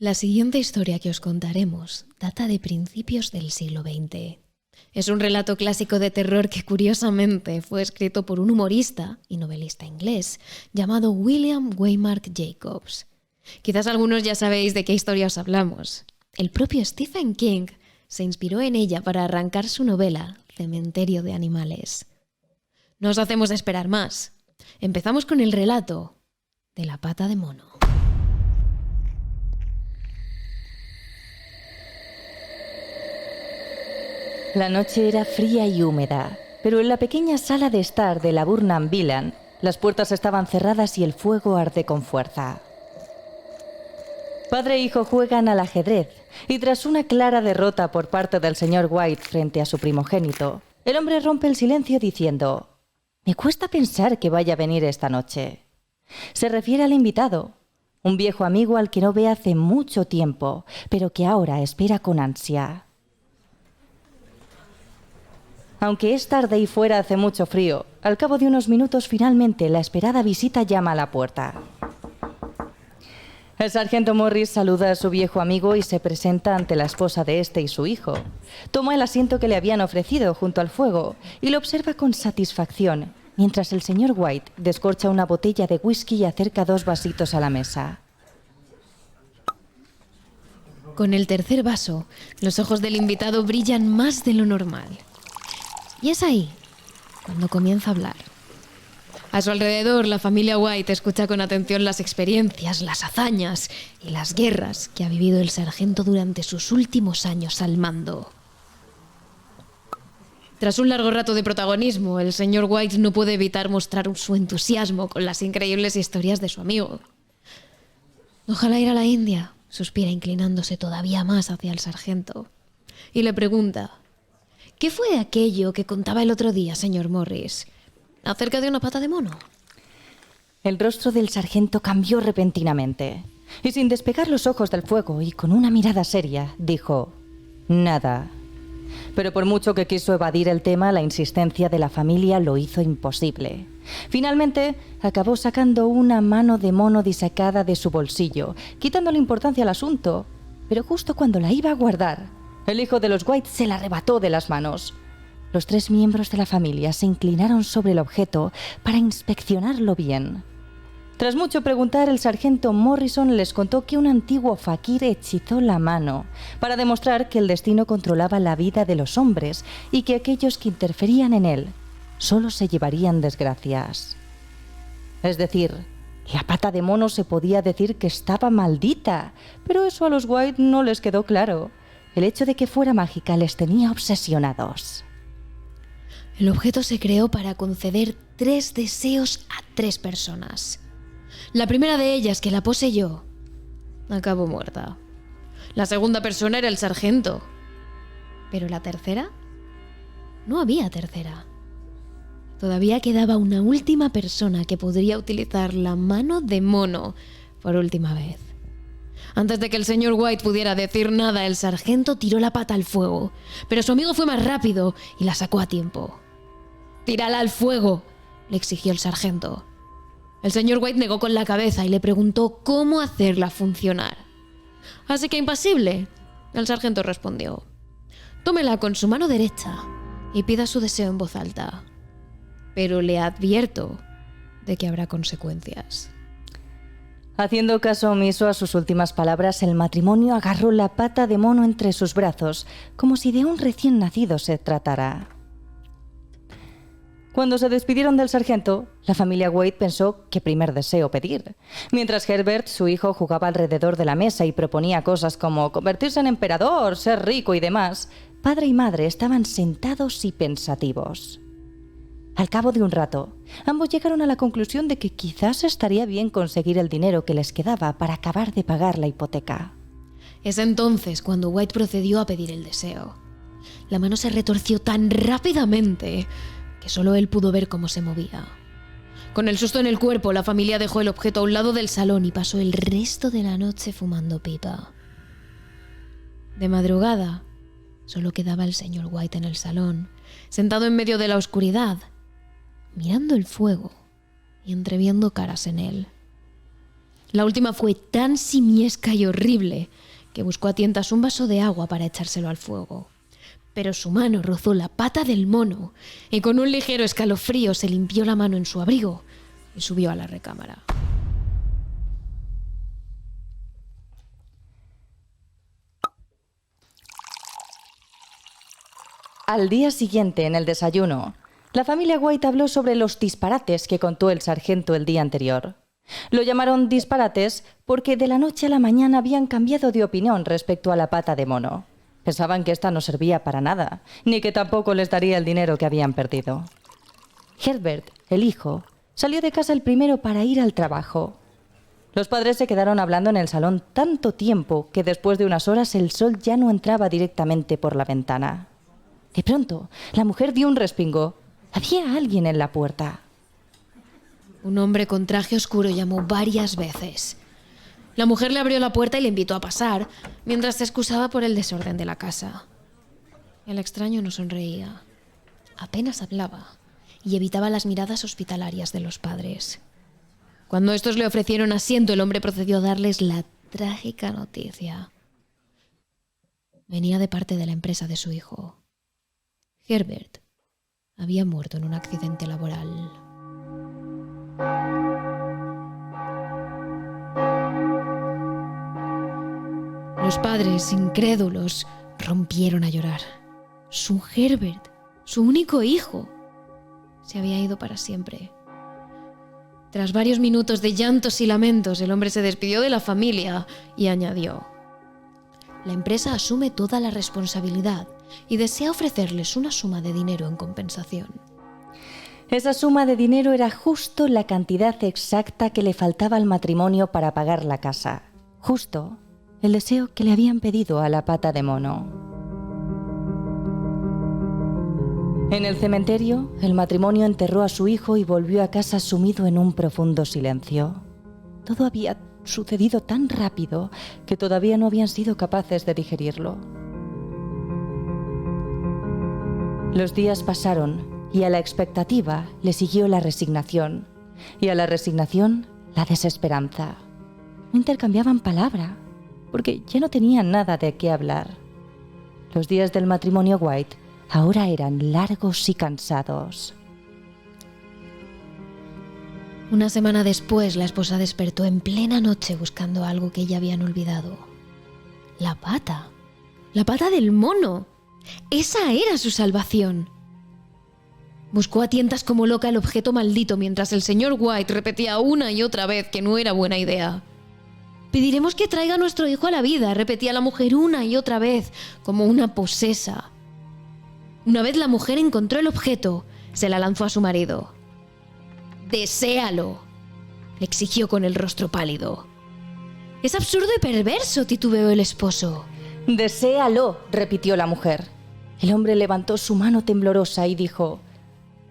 La siguiente historia que os contaremos data de principios del siglo XX. Es un relato clásico de terror que curiosamente fue escrito por un humorista y novelista inglés llamado William Waymark Jacobs. Quizás algunos ya sabéis de qué historia os hablamos. El propio Stephen King se inspiró en ella para arrancar su novela Cementerio de Animales. No os hacemos esperar más. Empezamos con el relato de la pata de mono. La noche era fría y húmeda, pero en la pequeña sala de estar de la Burnham Villan, las puertas estaban cerradas y el fuego arde con fuerza. Padre e hijo juegan al ajedrez, y tras una clara derrota por parte del señor White frente a su primogénito, el hombre rompe el silencio diciendo: «Me cuesta pensar que vaya a venir esta noche». Se refiere al invitado, un viejo amigo al que no ve hace mucho tiempo, pero que ahora espera con ansia. Aunque es tarde y fuera hace mucho frío, al cabo de unos minutos finalmente la esperada visita llama a la puerta. El sargento Morris saluda a su viejo amigo y se presenta ante la esposa de este y su hijo. Toma el asiento que le habían ofrecido junto al fuego y lo observa con satisfacción, mientras el señor White descorcha una botella de whisky y acerca 2 vasitos a la mesa. Con el tercer vaso, los ojos del invitado brillan más de lo normal. Y es ahí cuando comienza a hablar. A su alrededor, la familia White escucha con atención las experiencias, las hazañas y las guerras que ha vivido el sargento durante sus últimos años al mando. Tras un largo rato de protagonismo, el señor White no puede evitar mostrar su entusiasmo con las increíbles historias de su amigo. «Ojalá ir a la India», suspira inclinándose todavía más hacia el sargento. Y le pregunta: «¿Qué fue aquello que contaba el otro día, señor Morris? ¿Acerca de una pata de mono?» El rostro del sargento cambió repentinamente, y sin despegar los ojos del fuego y con una mirada seria, dijo: «Nada». Pero por mucho que quiso evadir el tema, la insistencia de la familia lo hizo imposible. Finalmente, acabó sacando una mano de mono disecada de su bolsillo, quitándole importancia al asunto, pero justo cuando la iba a guardar, el hijo de los White se la arrebató de las manos. Los 3 miembros de la familia se inclinaron sobre el objeto para inspeccionarlo bien. Tras mucho preguntar, el sargento Morrison les contó que un antiguo faquir hechizó la mano para demostrar que el destino controlaba la vida de los hombres y que aquellos que interferían en él solo se llevarían desgracias. Es decir, la pata de mono se podía decir que estaba maldita, pero eso a los White no les quedó claro. El hecho de que fuera mágica les tenía obsesionados. El objeto se creó para conceder 3 deseos a 3 personas. La primera de ellas, que la poseyó, acabó muerta. La segunda persona era el sargento. Pero la tercera, no había tercera. Todavía quedaba una última persona que podría utilizar la mano de mono por última vez. Antes de que el señor White pudiera decir nada, el sargento tiró la pata al fuego, pero su amigo fue más rápido y la sacó a tiempo. «¡Tírala al fuego!», le exigió el sargento. El señor White negó con la cabeza y le preguntó cómo hacerla funcionar. «Así que impasible», el sargento respondió. «Tómela con su mano derecha y pida su deseo en voz alta. Pero le advierto de que habrá consecuencias». Haciendo caso omiso a sus últimas palabras, el matrimonio agarró la pata de mono entre sus brazos, como si de un recién nacido se tratara. Cuando se despidieron del sargento, la familia White pensó qué primer deseo pedir. Mientras Herbert, su hijo, jugaba alrededor de la mesa y proponía cosas como convertirse en emperador, ser rico y demás, padre y madre estaban sentados y pensativos. Al cabo de un rato, ambos llegaron a la conclusión de que quizás estaría bien conseguir el dinero que les quedaba para acabar de pagar la hipoteca. Es entonces cuando White procedió a pedir el deseo. La mano se retorció tan rápidamente que solo él pudo ver cómo se movía. Con el susto en el cuerpo, la familia dejó el objeto a un lado del salón y pasó el resto de la noche fumando pipa. De madrugada, solo quedaba el señor White en el salón, sentado en medio de la oscuridad, mirando el fuego y entreviendo caras en él. La última fue tan simiesca y horrible que buscó a tientas un vaso de agua para echárselo al fuego. Pero su mano rozó la pata del mono y con un ligero escalofrío se limpió la mano en su abrigo y subió a la recámara. Al día siguiente, en el desayuno, la familia White habló sobre los disparates que contó el sargento el día anterior. Lo llamaron disparates porque de la noche a la mañana habían cambiado de opinión respecto a la pata de mono. Pensaban que esta no servía para nada, ni que tampoco les daría el dinero que habían perdido. Herbert, el hijo, salió de casa el primero para ir al trabajo. Los padres se quedaron hablando en el salón tanto tiempo que después de unas horas el sol ya no entraba directamente por la ventana. De pronto, la mujer dio un respingo. Había alguien en la puerta. Un hombre con traje oscuro llamó varias veces. La mujer le abrió la puerta y le invitó a pasar, mientras se excusaba por el desorden de la casa. El extraño no sonreía. Apenas hablaba y evitaba las miradas hospitalarias de los padres. Cuando estos le ofrecieron asiento, el hombre procedió a darles la trágica noticia. Venía de parte de la empresa de su hijo. Herbert había muerto en un accidente laboral. Los padres, incrédulos, rompieron a llorar. Su Herbert, su único hijo, se había ido para siempre. Tras varios minutos de llantos y lamentos, el hombre se despidió de la familia y añadió: la empresa asume toda la responsabilidad y desea ofrecerles una suma de dinero en compensación. Esa suma de dinero era justo la cantidad exacta que le faltaba al matrimonio para pagar la casa. Justo el deseo que le habían pedido a la pata de mono. En el cementerio, el matrimonio enterró a su hijo y volvió a casa sumido en un profundo silencio. Todo había sucedido tan rápido que todavía no habían sido capaces de digerirlo. Los días pasaron y a la expectativa le siguió la resignación, y a la resignación la desesperanza. No intercambiaban palabra, porque ya no tenían nada de qué hablar. Los días del matrimonio White ahora eran largos y cansados. Una semana después, la esposa despertó en plena noche buscando algo que ya habían olvidado. La pata del mono. Esa era su salvación. Buscó a tientas como loca el objeto maldito mientras el señor White repetía una y otra vez que no era buena idea. Pediremos que traiga a nuestro hijo a la vida, repetía la mujer una y otra vez, como una posesa. Una vez la mujer encontró el objeto, se la lanzó a su marido. «Deséalo», le exigió con el rostro pálido. «Es absurdo y perverso», titubeó el esposo. «Deséalo», repitió la mujer. El hombre levantó su mano temblorosa y dijo: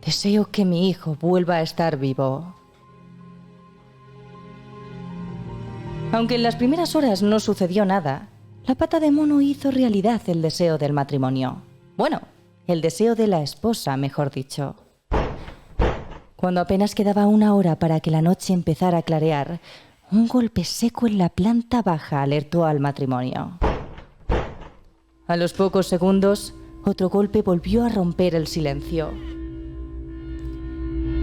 «Deseo que mi hijo vuelva a estar vivo». Aunque en las primeras horas no sucedió nada, la pata de mono hizo realidad el deseo del matrimonio. Bueno, el deseo de la esposa, mejor dicho. Cuando apenas quedaba una hora para que la noche empezara a clarear, un golpe seco en la planta baja alertó al matrimonio. A los pocos segundos, otro golpe volvió a romper el silencio.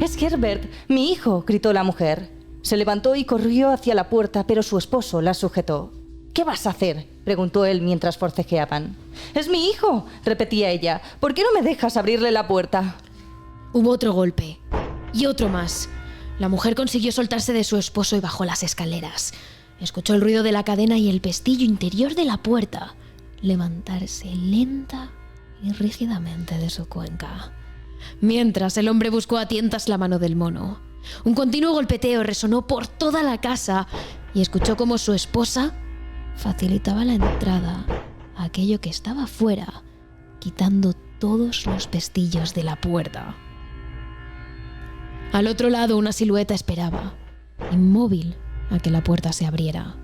«¡Es Herbert, mi hijo!», gritó la mujer. Se levantó y corrió hacia la puerta, pero su esposo la sujetó. «¿Qué vas a hacer?», preguntó él mientras forcejeaban. «Es mi hijo», repetía ella. «¿Por qué no me dejas abrirle la puerta?». Hubo otro golpe. Y otro más. La mujer consiguió soltarse de su esposo y bajó las escaleras. Escuchó el ruido de la cadena y el pestillo interior de la puerta levantarse lenta y rígidamente de su cuenca. Mientras el hombre buscó a tientas la mano del mono. Un continuo golpeteo resonó por toda la casa y escuchó cómo su esposa facilitaba la entrada a aquello que estaba fuera, quitando todos los pestillos de la puerta. Al otro lado, una silueta esperaba, inmóvil, a que la puerta se abriera.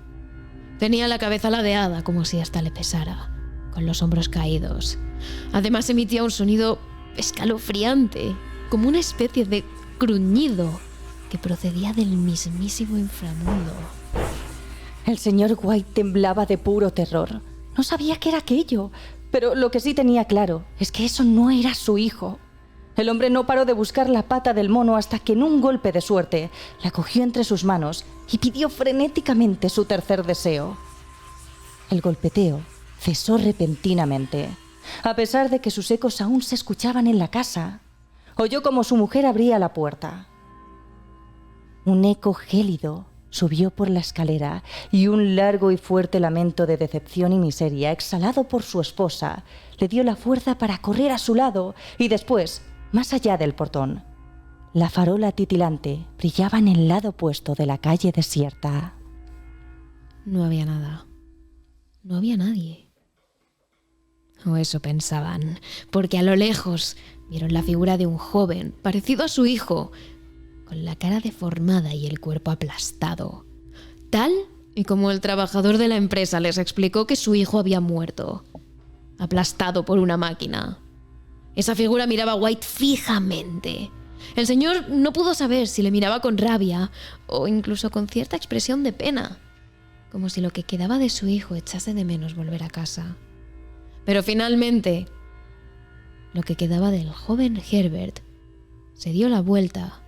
Tenía la cabeza ladeada como si hasta le pesara, con los hombros caídos. Además emitía un sonido escalofriante, como una especie de gruñido que procedía del mismísimo inframundo. El señor White temblaba de puro terror. No sabía qué era aquello, pero lo que sí tenía claro es que eso no era su hijo. El hombre no paró de buscar la pata del mono hasta que en un golpe de suerte la cogió entre sus manos y pidió frenéticamente su tercer deseo. El golpeteo cesó repentinamente, a pesar de que sus ecos aún se escuchaban en la casa. Oyó como su mujer abría la puerta. Un eco gélido subió por la escalera y un largo y fuerte lamento de decepción y miseria exhalado por su esposa le dio la fuerza para correr a su lado y después, más allá del portón, la farola titilante brillaba en el lado opuesto de la calle desierta. No había nada. No había nadie. O eso pensaban, porque a lo lejos vieron la figura de un joven parecido a su hijo, con la cara deformada y el cuerpo aplastado, tal y como el trabajador de la empresa les explicó que su hijo había muerto, aplastado por una máquina. Esa figura miraba a White fijamente. El señor no pudo saber si le miraba con rabia o incluso con cierta expresión de pena, como si lo que quedaba de su hijo echase de menos volver a casa. Pero finalmente, lo que quedaba del joven Herbert se dio la vuelta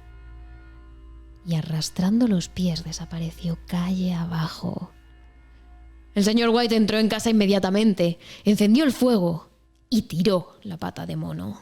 y arrastrando los pies desapareció calle abajo. El señor White entró en casa inmediatamente, encendió el fuego y tiró la pata de mono.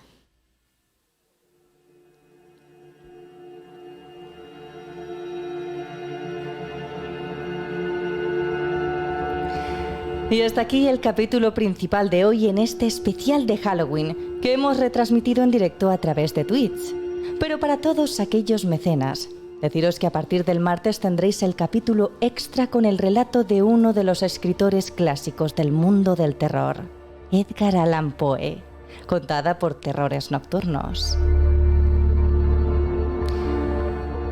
Y hasta aquí el capítulo principal de hoy en este especial de Halloween que hemos retransmitido en directo a través de Twitch. Pero para todos aquellos mecenas, deciros que a partir del martes tendréis el capítulo extra con el relato de uno de los escritores clásicos del mundo del terror, Edgar Allan Poe, contada por Terrores Nocturnos.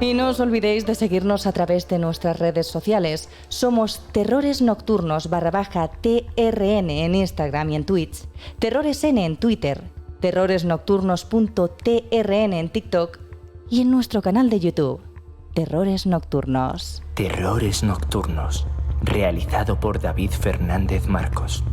Y no os olvidéis de seguirnos a través de nuestras redes sociales. Somos Terrores Nocturnos _TRN en Instagram y en Twitch, TerroresN en Twitter, terroresnocturnos.trn en TikTok y en nuestro canal de YouTube, Terrores Nocturnos. Terrores Nocturnos, realizado por David Fernández Marcos.